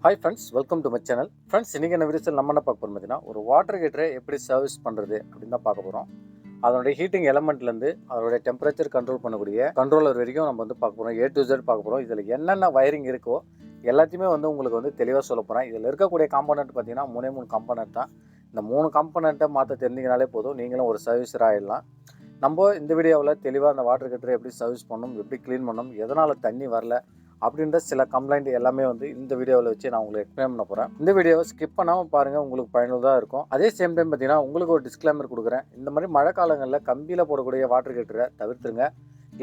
Hi friends, welcome to my channel. Friends, இன்றைக்கி என்ன வீடியோஸில் நம்ம என்ன பார்க்க போகிறோம் பார்த்தீங்கன்னா, ஒரு வாட்டர் ஹீட்டரை எப்படி சர்வீஸ் பண்ணுறது அப்படின்னு தான் பார்க்க போகிறோம். அதனுடைய ஹீட்டிங் எலமெண்ட்லேருந்து அதனுடைய டெம்பரேச்சர் கண்ட்ரோல் பண்ணக்கூடிய கண்ட்ரோலர் வரைக்கும் நம்ம வந்து பார்க்க போகிறோம். A to Z பார்க்க போகிறோம். இதில் என்னென்ன வயரிங் இருக்கோ எல்லாத்தையுமே வந்து உங்களுக்கு வந்து தெளிவாக சொல்ல போகிறேன். இதில் இருக்கக்கூடிய காம்பனண்ட் பார்த்தீங்கன்னா 3 காம்பனண்ட் தான். இந்த 3 காம்பனண்ட்டை மாற்ற தெரிஞ்சிங்கனாலே போதும், நீங்களும் ஒரு சர்வீஸராக ஆகிடலாம். நம்ம இந்த வீடியோவில் தெளிவாக அந்த வாட்டர் ஹீட்டரை எப்படி சர்வீஸ் பண்ணணும், எப்படி க்ளீன் பண்ணணும், எதனால் தண்ணி வரல அப்படின்ற சில கம்ப்ளைண்ட் எல்லாமே வந்து இந்த வீடியோவில் வச்சு நான் உங்களுக்கு எக்ஸ்பிளைன் பண்ண போகிறேன். இந்த வீடியோவை ஸ்கிப் பண்ணாமல் பாருங்கள், உங்களுக்கு பயனுள்ளதாக இருக்கும். அதே சேம் டைம் பார்த்தீங்கன்னா உங்களுக்கு ஒரு டிஸ்க்ளைமர் கொடுக்குறேன். இந்த மாதிரி மழை காலங்களில் கம்பியில் போடக்கூடிய வாட்டர் ஹீட்டரை தவிர்த்துருங்க.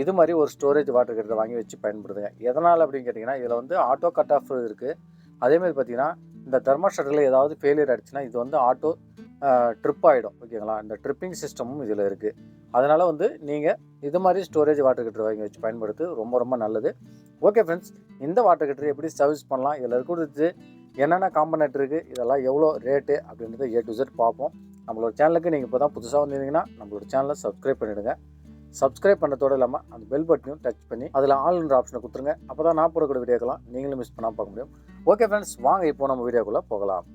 இது மாதிரி ஒரு ஸ்டோரேஜ் வாட்டர் ஹீட்டரை வாங்கி வச்சு பயன்படுத்துங்க. எதனால் அப்படின்னு கேட்டிங்கன்னா, இதில் வந்து ஆட்டோ கட் ஆஃப் இருக்குது. அதேமாதிரி பார்த்தீங்கன்னா இந்த தெர்மோஸ்டாட்டில் ஏதாவது ஃபெயிலியர் ஆகிடுச்சுன்னா இது வந்து ஆட்டோ ட்ரிப் ஆகிடும். ஓகேங்களா, இந்த ட்ரிப்பிங் சிஸ்டமும் இதில் இருக்குது. அதனால் வந்து நீங்கள் இது மாதிரி ஸ்டோரேஜ் வாட்டர் ஹீட்டர் வாங்கி வச்சு பயன்படுத்து ரொம்ப நல்லது. ஓகே ஃப்ரெண்ட்ஸ், இந்த வாட்டர் ஹீட்டர் எப்படி சர்வீஸ் பண்ணலாம், இதில் இருக்கிறது என்னென்ன காம்பனண்ட் இருக்குது, இதெல்லாம் எவ்வளோ ரேட்டு அப்படின்றத A to Z பார்ப்போம். நம்மளோட சேனலுக்கு நீங்கள் இப்போ தான் புதுசாக வந்திருந்தீங்கன்னா நம்மளோட சேனலை சப்ஸ்கிரைப் பண்ணிவிடுங்க. சப்ஸ்கிரைப் பண்ணதோடு இல்லாமல் அந்த பெல் பட்டனையும் டச் பண்ணி அதில் ஆல்ன்ற ஆப்ஷனை கொடுத்துருங்க. அப்போ தான் நான் போடக்கூடிய வீடியோக்கெல்லாம் நீங்களும் மிஸ் பண்ணாமல் பார்க்க முடியும். ஓகே ஃப்ரெண்ட்ஸ், வாங்க இப்போ நம்ம வீடியோக்குள்ளே போகலாம்.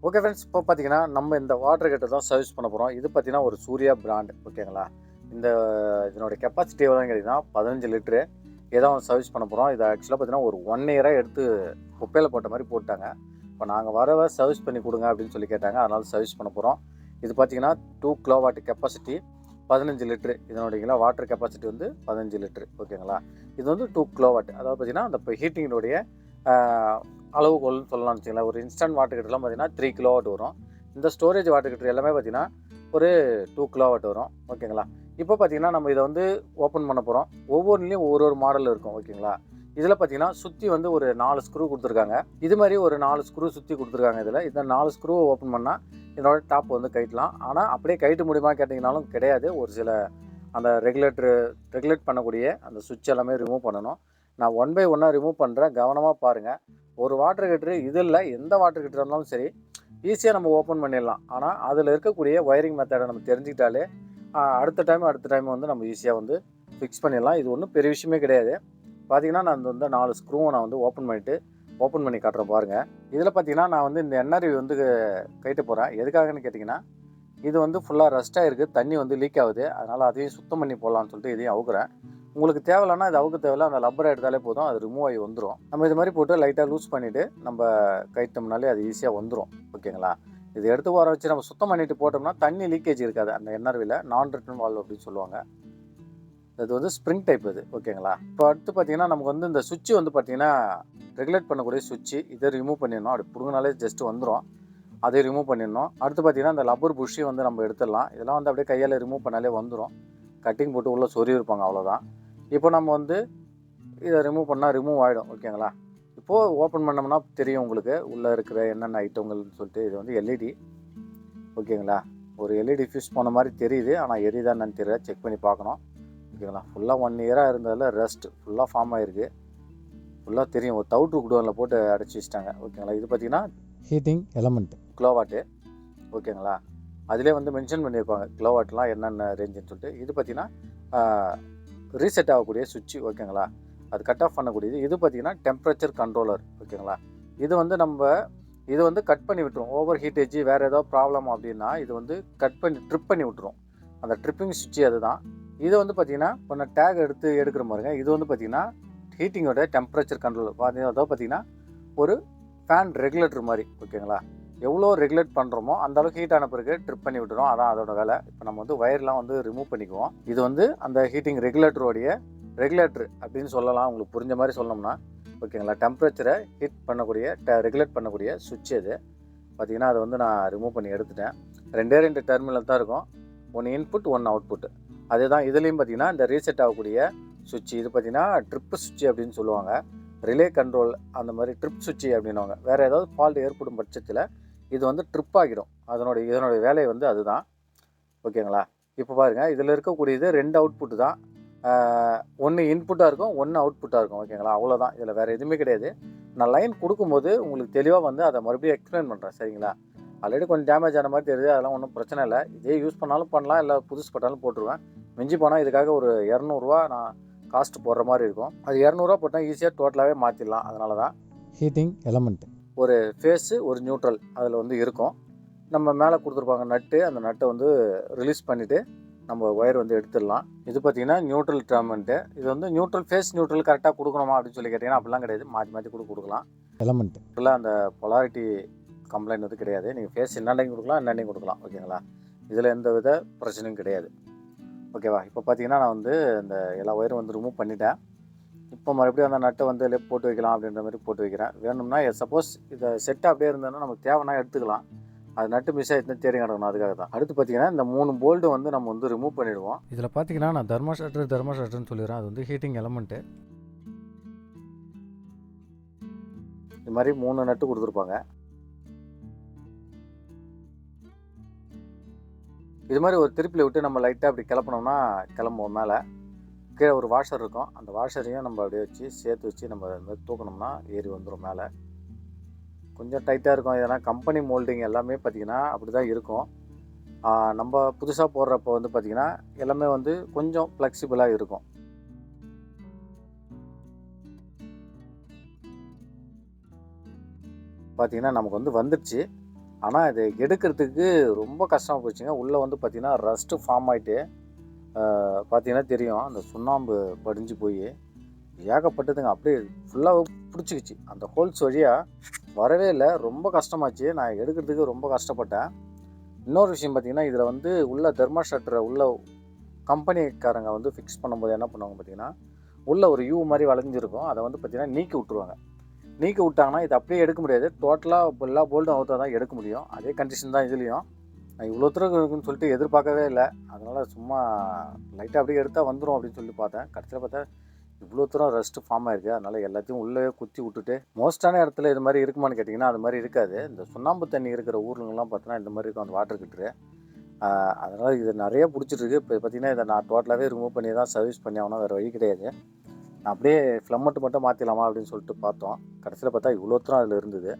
ஓகே ஃப்ரெண்ட்ஸ், இப்போ பார்த்தீங்கன்னா நம்ம இந்த வாட்டர் ஹீட்டர் தான் சர்வீஸ் பண்ண போகிறோம். இது பார்த்தீங்கன்னா ஒரு சூர்யா பிராண்ட். ஓகேங்களா, இதனுடைய கெப்பாசிட்டி எவ்வளோன்னு கேட்டிங்கன்னா 15 லிட்டரு. ஏதாவது சர்வீஸ் பண்ண போகிறோம். இது ஆக்சுவலாக பார்த்தீங்கன்னா ஒரு 1 இயராக எடுத்து குப்பையில் போட்ட மாதிரி போட்டாங்க. இப்போ நாங்கள் வரவை சர்வீஸ் பண்ணி கொடுங்க அப்படின்னு சொல்லி கேட்டாங்க. அதனால் சர்வீஸ் பண்ண போகிறோம். இது பார்த்தீங்கன்னா 2 கிலோவாட் கெப்பாசிட்டி, 15 லிட்டரு. இதனுடைய வாட்டர் கெப்பாசிட்டி வந்து 15 லிட்டரு. ஓகேங்களா, இது வந்து 2 கிலோவாட். அதாவது பார்த்தீங்கன்னா அந்த இப்போ ஹீட்டிங்கினுடைய அளவுகோல்னு சொல்லலாம்னு வச்சுங்களேன். ஒரு இன்ஸ்டன்ட் வாட்டர் ஹீட்டர்லாம் பார்த்தீங்கன்னா 3 கிலோவாட் வரும். இந்த ஸ்டோரேஜ் வாட்டர் ஹீட்டர் எல்லாமே பார்த்தீங்கன்னா ஒரு 2 கிலோவாட் வரும். ஓகேங்களா, இப்போ பார்த்தீங்கன்னா நம்ம இதை வந்து ஓப்பன் பண்ண போகிறோம். ஒவ்வொன்றுலேயும் ஒரு மாடல் இருக்கும். ஓகேங்களா, இதில் பார்த்தீங்கன்னா சுற்றி வந்து ஒரு 4 ஸ்க்ரூ கொடுத்துருக்காங்க. இது மாதிரி ஒரு 4 ஸ்க்ரூ சுற்றி கொடுத்துருக்காங்க. இதில் இந்த 4 ஸ்க்ரூவை ஓப்பன் பண்ணால் இதனோட டாப் வந்து கட்டலாம். ஆனால் அப்படியே கட்ட முடியுமா கேட்டிங்கனாலும் கிடையாது. ஒரு சில அந்த ரெகுலேட் பண்ணக்கூடிய அந்த சுவிட்ச் எல்லாமே ரிமூவ் பண்ணணும். நான் 1 by 1 ரிமூவ் பண்ணுறேன், கவனமாக பாருங்கள். ஒரு வாட்டர் ஹீட்டரு இதில் எந்த வாட்டர் ஹீட்டர் இருந்தாலும் சரி ஈஸியாக நம்ம ஓப்பன் பண்ணிடலாம். ஆனால் அதில் இருக்கக்கூடிய ஒயரிங் மெத்தடை நம்ம தெரிஞ்சுக்கிட்டாலே அடுத்த டைம் வந்து நம்ம ஈஸியாக வந்து ஃபிக்ஸ் பண்ணிடலாம். இது ஒன்றும் பெரிய விஷயமே கிடையாது. பார்த்திங்கன்னா நான் வந்து 4 ஸ்க்ரூவை நான் வந்து ஓப்பன் பண்ணி காட்டுறேன் பாருங்கள். இதில் பார்த்திங்கன்னா நான் வந்து இந்த NRV வந்து கைட்ட போகிறேன். எதுக்காகன்னு கேட்டிங்கன்னா, இது வந்து ஃபுல்லாக ரஸ்ட்டாக இருக்குது, தண்ணி வந்து லீக் ஆகுது. அதனால் அதையும் சுத்தம் பண்ணி போடலான்னு சொல்லிட்டு இதையும் அவுக்குறேன். உங்களுக்கு தேவையில்லைன்னா இது அவுக்க தேவையில்ல, அந்த லப்பரை எடுத்தாலே போதும், அது ரிமூவ் ஆகி வந்துடும். நம்ம இது மாதிரி போட்டு லைட்டாக லூஸ் பண்ணிவிட்டு நம்ம கைட்டோம்னாலே அது ஈஸியாக வந்துடும். ஓகேங்களா, இது எடுத்து வர வச்சு நம்ம சுத்தம் பண்ணிவிட்டு போட்டோம்னா தண்ணி லீக்கேஜ் இருக்காது. அந்த NRVயில் நான் ரிட்டர்ன் வால்வ் அப்படின்னு சொல்லுவாங்க. இது வந்து ஸ்ப்ரிங் டைப் இது. ஓகேங்களா, இப்போ அடுத்து பார்த்தீங்கன்னா நமக்கு வந்து இந்த சுவிட்சு வந்து பார்த்தீங்கன்னா ரெகுலேட் பண்ணக்கூடிய சுவிட்சு. இதை ரிமூவ் பண்ணிடணும். அப்படி பிடுங்கினாலே ஜஸ்ட்டு வந்துடும். அதை ரிமூவ் பண்ணிடணும். அடுத்து பார்த்தீங்கன்னா இந்த லப்பர் புஷ்ஷி வந்து நம்ம எடுத்துடலாம். இதெல்லாம் வந்து அப்படியே கையால் ரிமூவ் பண்ணாலே வந்துடும். கட்டிங் போட்டு உள்ளே சொறி இருப்பாங்க, அவ்வளோதான். இப்போ நம்ம வந்து இதை ரிமூவ் பண்ணால் ரிமூவ் ஆகிடும். ஓகேங்களா, இப்போது ஓப்பன் பண்ணோம்னா தெரியும் உங்களுக்கு உள்ளே இருக்கிற என்னென்ன ஐட்டங்கள்னு சொல்லிட்டு. இது வந்து LED. ஓகேங்களா, ஒரு LED ஃபியூஸ் போன மாதிரி தெரியுது, ஆனால் எரியுதான்னு தெரியல, செக் பண்ணி பார்க்கணும். ஓகேங்களா, ஃபுல்லாக 1 இயராக இருந்ததில் ரஸ்ட் ஃபுல்லாக ஃபார்ம் ஆகிருக்கு. ஃபுல்லாக தெரியும், ஒரு தவுட்ரு குடோனில் போட்டு அடைச்சி வச்சிட்டாங்க. ஓகேங்களா, இது பார்த்தீங்கன்னா ஹீட்டிங் எலமெண்ட் கிலோவாட்டு. ஓகேங்களா, அதிலே வந்து மென்ஷன் பண்ணியிருப்பாங்க கிலோவாட்லாம் என்னென்ன ரேஞ்சுன்னு சொல்லிட்டு. இது பார்த்தீங்கன்னா ரீசெட் ஆகக்கூடிய சுவிட்சு. ஓகேங்களா, அது கட் ஆஃப் பண்ணக்கூடியது. இது பார்த்தீங்கன்னா டெம்பரேச்சர் கண்ட்ரோலர். ஓகேங்களா, இது வந்து கட் பண்ணி விட்டுரும். ஓவர் ஹீட்டேஜ் வேறு ஏதாவது ப்ராப்ளம் அப்படின்னா இது வந்து ட்ரிப் பண்ணி விட்டுரும். அந்த ட்ரிப்பிங் சுவிட்சு அதுதான். இது வந்து பார்த்தீங்கன்னா கொஞ்சம் டேக் எடுக்கிற மாதிரிங்க. இது வந்து பார்த்தீங்கன்னா ஹீட்டிங்கோட டெம்பரேச்சர் கண்ட்ரோல். அதாவது பார்த்தீங்கன்னா ஒரு ஃபேன் ரெகுலேட்டர் மாதிரி. ஓகேங்களா, எவ்வளோ ரெகுலேட் பண்ணுறோமோ அந்த அளவுக்கு ஹீட் ஆன பிறகு ட்ரிப் பண்ணி விட்டுரும். அதான் அதோட வேலை. இப்போ நம்ம வந்து வயர்லாம் வந்து ரிமூவ் பண்ணிக்குவோம். இது வந்து அந்த ஹீட்டிங் ரெகுலேட்டர் அப்படின்னு சொல்லலாம், உங்களுக்கு புரிஞ்ச மாதிரி சொல்லணும்னா. ஓகேங்களா, டெம்பரேச்சரை ரெகுலேட் பண்ணக்கூடிய சுவிட்ச் இது. பார்த்திங்கன்னா அதை வந்து நான் ரிமூவ் பண்ணி எடுத்துட்டேன். 2 டெர்மினல் தான் இருக்கும், 1 இன்புட் 1 அவுட்புட். அதே தான் இதுலேயும் பார்த்திங்கன்னா இந்த ரீசெட் ஆகக்கூடிய சுவிட்ச். இது பார்த்திங்கன்னா ட்ரிப்பு சுவிட்ச் அப்படின்னு சொல்லுவாங்க. ரிலே கண்ட்ரோல் அந்த மாதிரி ட்ரிப் சுவிட்சு அப்படின்வாங்க. வேறு ஏதாவது ஃபால்ட் ஏற்படும் பட்சத்தில் இது வந்து ட்ரிப் ஆகிடும். இதனுடைய வேலை வந்து அதுதான். ஓகேங்களா, இப்போ பாருங்கள், இதில் இருக்கக்கூடியது 2 அவுட்புட்டு தான். 1 இன்புட்டாக இருக்கும், 1 அவுட்புட்டாக இருக்கும். ஓகேங்களா, அவ்வளோதான். இதில் வேறு எதுவுமே கிடையாது. நான் லைன் கொடுக்கும்போது உங்களுக்கு தெளிவாக வந்து அதை மறுபடியும் எக்ஸ்பிளைன் பண்ணுறேன். சரிங்களா, ஆல்ரெடி கொஞ்சம் டேமேஜ் ஆன மாதிரி தெரியுது, அதெல்லாம் ஒன்றும் பிரச்சனை இல்லை. இதே யூஸ் பண்ணாலும் பண்ணலாம், இல்லை புதுசு பட்டாலும் போட்டுருவேன். மிஞ்சி போனால் இதுக்காக ஒரு இரநூறுவா நான் காஸ்ட் போடுற மாதிரி இருக்கும். அது இரநூறுவா போட்டால் ஈஸியாக டோட்டலாகவே மாற்றிடலாம். அதனால தான் ஹீட்டிங் எலமெண்ட் ஒரு ஃபேஸு ஒரு நியூட்ரல் அதில் வந்து இருக்கும். நம்ம மேலே கொடுத்துருப்பாங்க நட்டு, அந்த நட்டை வந்து ரிலீஸ் பண்ணிவிட்டு நம்ம ஒயர் வந்து எடுத்துடலாம். இது பார்த்திங்கன்னா நியூட்ரல் எலமெண்ட்டு. இது வந்து நியூட்ரல் ஃபேஸ் நியூட்ரல் கரெக்டாக கொடுக்கணுமா அப்படின்னு சொல்லி கேட்டிங்கன்னா அப்படிலாம் கிடையாது. மாற்றி மாற்றி கொடுக்கலாம். எலமெண்ட் இல்லை அந்த பொலாரிட்டி கம்ப்ளைண்ட் வந்து கிடையாது. நீங்கள் ஃபேஸ் என்னென்னையும் கொடுக்கலாம், என்னென்னையும் கொடுக்கலாம். ஓகேங்களா? இதில் எந்த வித பிரச்சனையும் கிடையாது. ஓகேவா? இப்போ பார்த்தீங்கன்னா நான் வந்து இந்த எல்லா ஒயரும் வந்து ரிமூவ் பண்ணிட்டேன். இப்போ மறுபடியும் அந்த நட்டை வந்து அதில் போட்டு வைக்கலாம் அப்படின்ற மாதிரி போட்டு வைக்கிறேன். வேணும்னா சப்போஸ் இதை செட்டாக அப்படியே இருந்ததுன்னா நமக்கு தேவைன்னா எடுத்துக்கலாம். அது நட்டு மிஸ் ஆகிடுச்சுன்னா தேடி கிடக்கணும். அதுக்காக தான். அடுத்து பார்த்தீங்கன்னா இந்த 3 போல்டு வந்து நம்ம வந்து ரிமூவ் பண்ணிவிடுவோம். இதில் பார்த்தீங்கன்னா நான் தெர்மோஸ்டாட்னு சொல்லிடுறேன். அது வந்து ஹீட்டிங் எலமெண்ட்டு. இது மாதிரி 3 நட்டு கொடுத்துருப்பாங்க. இது மாதிரி ஒரு திருப்பில் விட்டு நம்ம லைட்டாக அப்படி கிளப்பினோம்னா கிளம்புவோம். மேலே கீழே ஒரு வாஷர் இருக்கும். அந்த வாஷரையும் நம்ம அப்படியே வச்சு சேர்த்து வச்சு நம்ம அது மாதிரி தூக்கணும்னா ஏறி வந்துடும் மேலே. கொஞ்சம் டைட்டாக இருக்கும். ஏன்னா கம்பெனி மோல்டிங் எல்லாமே பார்த்திங்கன்னா அப்படி தான் இருக்கும். நம்ம புதுசாக போடுறப்போ வந்து பார்த்திங்கன்னா எல்லாமே வந்து கொஞ்சம் ஃப்ளெக்சிபிளாக இருக்கும். பார்த்திங்கன்னா நமக்கு வந்து வந்துடுச்சு. ஆனால் இது எடுக்கிறதுக்கு ரொம்ப கஷ்டமாக போச்சுங்க. உள்ளே வந்து பார்த்திங்கன்னா ரஸ்ட்டு ஃபார்ம் ஆகிட்டு பார்த்திங்கன்னா தெரியும். அந்த சுண்ணாம்பு படிஞ்சு போய் ஏகப்பட்டதுங்க. அப்படியே ஃபுல்லாக பிடிச்சிக்கிச்சு. அந்த ஹோல்ஸ் வழியாக வரவே இல்லை. ரொம்ப கஷ்டமாச்சு. நான் எடுக்கிறதுக்கு ரொம்ப கஷ்டப்பட்டேன். இன்னொரு விஷயம் பார்த்திங்கன்னா இதில் வந்து உள்ள தெர்மோஸ்டாட்டரை உள்ள கம்பெனிக்காரங்க வந்து ஃபிக்ஸ் பண்ணும்போது என்ன பண்ணுவாங்க பார்த்திங்கன்னா உள்ளே ஒரு யூ மாதிரி வளைஞ்சிருக்கும். அதை வந்து பார்த்திங்கன்னா நீக்கி விட்ருவாங்க. நீக்கி விட்டாங்கன்னா இது அப்படியே எடுக்க முடியாது. டோட்டலாக எல்லா போல்டும் அவுத்தா தான் எடுக்க முடியும். அதே கண்டிஷன் தான் இதுலேயும். நான் இவ்வளோ தூரம் இருக்குன்னு சொல்லிட்டு எதிர்பார்க்கவே இல்லை. அதனால் சும்மா லைட்டாக அப்படியே எடுத்தால் வந்துடும் அப்படின்னு சொல்லி பார்த்தேன். கடைசியில் பார்த்தா இவ்வளோ தூரம் ரஸ்ட்டு ஃபார்ம் ஆகிருக்கு. அதனால் எல்லாத்தையும் உள்ளே குத்தி விட்டுட்டு மோஸ்ட்டான இடத்துல இது மாதிரி இருக்குமான்னு கேட்டிங்கன்னா அது மாதிரி இருக்காது. இந்த சுண்ணாம்பு தண்ணி இருக்கிற ஊருங்கெல்லாம் பார்த்தோன்னா இந்த மாதிரி இருக்கும் அந்த வாட்டர் கிட்டரு. அதனால் இது நிறைய பிடிச்சிட்ருக்கு. இப்போ பார்த்திங்கன்னா இதை நான் டோட்டலாகவே ரிமூவ் பண்ணி தான் சர்வீஸ் பண்ணி ஆகணும். வேறு வழி கிடையாது. அப்படியே ஃப்ளம்மட்டு மட்டும் மாற்றிடலாமா அப்படின்னு சொல்லிட்டு பார்த்தோம். கடைசியில் பார்த்தா இவ்வளோ தூரம் அதில் இருந்தது.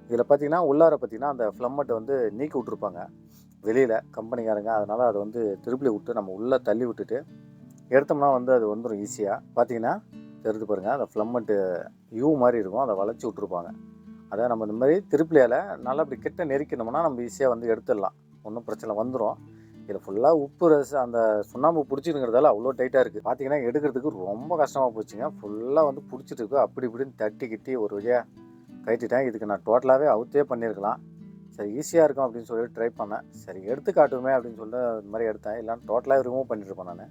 இதில் பார்த்திங்கன்னா உள்ளார பார்த்திங்கன்னா அந்த ஃப்ளம்மட்டை வந்து நீக்கி விட்ருப்பாங்க வெளியில் கம்பெனிக்காரங்க. அதனால் அதை வந்து திருப்பி விட்டு நம்ம உள்ளே தள்ளி விட்டுட்டு எடுத்தோம்னா வந்து அது வந்துடும் ஈஸியாக. பார்த்திங்கன்னா தெரிஞ்சு பாருங்கள், அந்த ஃப்ளம்மட்டு யூ மாதிரி இருக்கும். அதை வளைச்சி விட்ருப்பாங்க. அதை நம்ம இந்த மாதிரி திருப்பிலையால் நல்லா அப்படி கிட்ட நெருக்கணும்னா நம்ம ஈஸியாக வந்து எடுத்துடலாம். ஒன்றும் பிரச்சனை வந்துடும். இதில் ஃபுல்லாக உப்பு அந்த சுண்ணாம்பு பிடிச்சிருங்கிறதால அவ்வளோ டைட்டாக இருக்குது. பார்த்திங்கன்னா எடுக்கிறதுக்கு ரொம்ப கஷ்டமாக போச்சுங்க. ஃபுல்லாக வந்து பிடிச்சிட்டு இருக்கு. அப்படி இப்படின்னு தட்டி கிட்டி ஒரு வழியாக கட்டிட்டேன். இதுக்கு நான் டோட்டலாகவே அவுத்தே பண்ணியிருக்கலாம். சரி ஈஸியாக இருக்கும் அப்படின்னு சொல்லி ட்ரை பண்ணேன். சரி எடுத்து காட்டுமே அப்படின்னு சொல்லிட்டு இந்த மாதிரி எடுத்தேன். இல்லைன்னா டோட்டலாகவே ரிமூவ் பண்ணியிருப்பேன் நான்.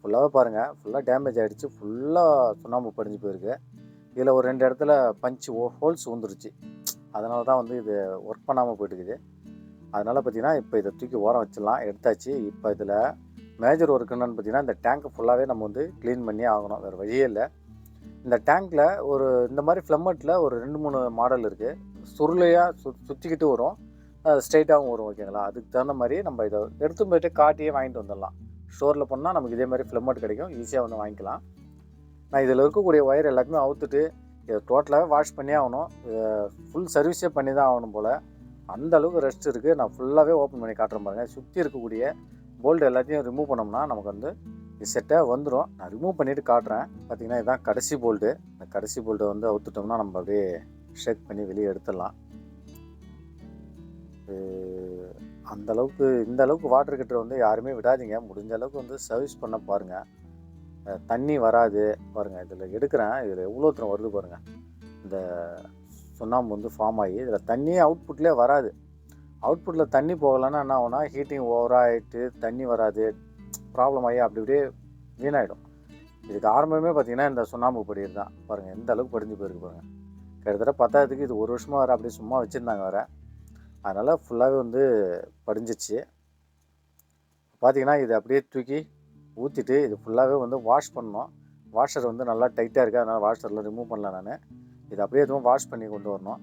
ஃபுல்லாகவே பாருங்கள், ஃபுல்லாக டேமேஜ் ஆகிடுச்சு. ஃபுல்லாக சுண்ணாம்பு படிஞ்சு போயிருக்கு. இதில் ஒரு 2 இடத்துல பஞ்சு ஹோல்ஸ் வந்துருச்சு. அதனால தான் வந்து இது ஒர்க் பண்ணாமல் போயிட்டுருக்குது. அதனால் பார்த்திங்கன்னா இப்போ இதை தூக்கி ஓரம் வச்சிடலாம். எடுத்தாச்சு. இப்போ இதில் மேஜர் ஒர்க் என்னன்னு பார்த்திங்கன்னா இந்த டேங்க்கை ஃபுல்லாகவே நம்ம வந்து க்ளீன் பண்ணி ஆகணும். வேறு வழியே இல்லை. இந்த டேங்க்கில் ஒரு இந்த மாதிரி ஃப்ளம்மட்டில் ஒரு 2-3 மாடல் இருக்குது. சுருளையாக சுற்றிக்கிட்டு வரும், ஸ்ட்ரைட்டாகவும் வரும். ஓகேங்களா? அதுக்கு தகுந்த மாதிரி நம்ம இதை எடுத்து போய்ட்டு காட்டியே வாங்கிட்டு வந்துடலாம். ஸ்டோரில் போனால் நமக்கு இதே மாதிரி ஃப்ளம்மட் கிடைக்கும். ஈஸியாக வந்து வாங்கிக்கலாம். நான் இதில் இருக்கக்கூடிய ஒயர் எல்லாத்தையுமே அவுத்துட்டு இதை டோட்டலாகவே வாஷ் பண்ணியே ஆகணும். ஃபுல் சர்வீஸே பண்ணி தான் ஆகணும் போல். அந்த அளவுக்கு ரெஸ்ட் இருக்குது. நான் ஃபுல்லாகவே ஓப்பன் பண்ணி காட்டுறேன் பாருங்கள். சுற்றி இருக்கக்கூடிய போல்டு எல்லாத்தையும் ரிமூவ் பண்ணோம்னா நமக்கு வந்து இது செட்டாக வந்துடும். நான் ரிமூவ் பண்ணிவிட்டு காட்டுறேன். பார்த்திங்கன்னா இதுதான் கடைசி போல்டு. இந்த கடைசி போல்டை வந்து அவுத்துட்டோம்னா நம்ம அப்படியே ஷேக் பண்ணி வெளியே எடுத்துடலாம். அந்தளவுக்கு இந்த அளவுக்கு வாட்டர் கட்டர் வந்து யாருமே விடாதீங்க. முடிஞ்ச அளவுக்கு வந்து சர்வீஸ் பண்ண பாருங்கள். தண்ணி வராது பாருங்கள். இதில் எடுக்கிறேன். இதில் எவ்வளோ தூரம் வருது பாருங்கள். இந்த சுண்ணாம்பு வந்து ஃபார்ம் ஆகி இதில் தண்ணியே அவுட்புட்லேயே வராது. அவுட்புட்டில் தண்ணி போகலைன்னா என்ன ஆகுனா ஹீட்டிங் ஓவராக ஆகிட்டு தண்ணி வராது, ப்ராப்ளம் ஆகி அப்படி இப்படியே வீணாகிடும். இதுக்கு ஆரம்பமே பார்த்திங்கன்னா இந்த சுண்ணாம்பு படியர் தான். பாருங்கள் எந்த அளவுக்கு படிஞ்சு போயிருக்கு பாருங்கள். கிட்டத்தட்ட 10க்கு இது 1 வருஷமாக வேறு அப்படியே சும்மா வச்சுருந்தாங்க வேறு. அதனால் ஃபுல்லாகவே வந்து படிஞ்சிச்சு. பார்த்திங்கன்னா இது அப்படியே தூக்கி ஊற்றிட்டு இது ஃபுல்லாகவே வந்து வாஷ் பண்ணணும். வாஷர் வந்து நல்லா டைட்டாக இருக்குது. அதனால் வாஷரில் ரிமூவ் பண்ணல நான். இது அப்படியே எதுவும் வாஷ் பண்ணி கொண்டு வரணும்.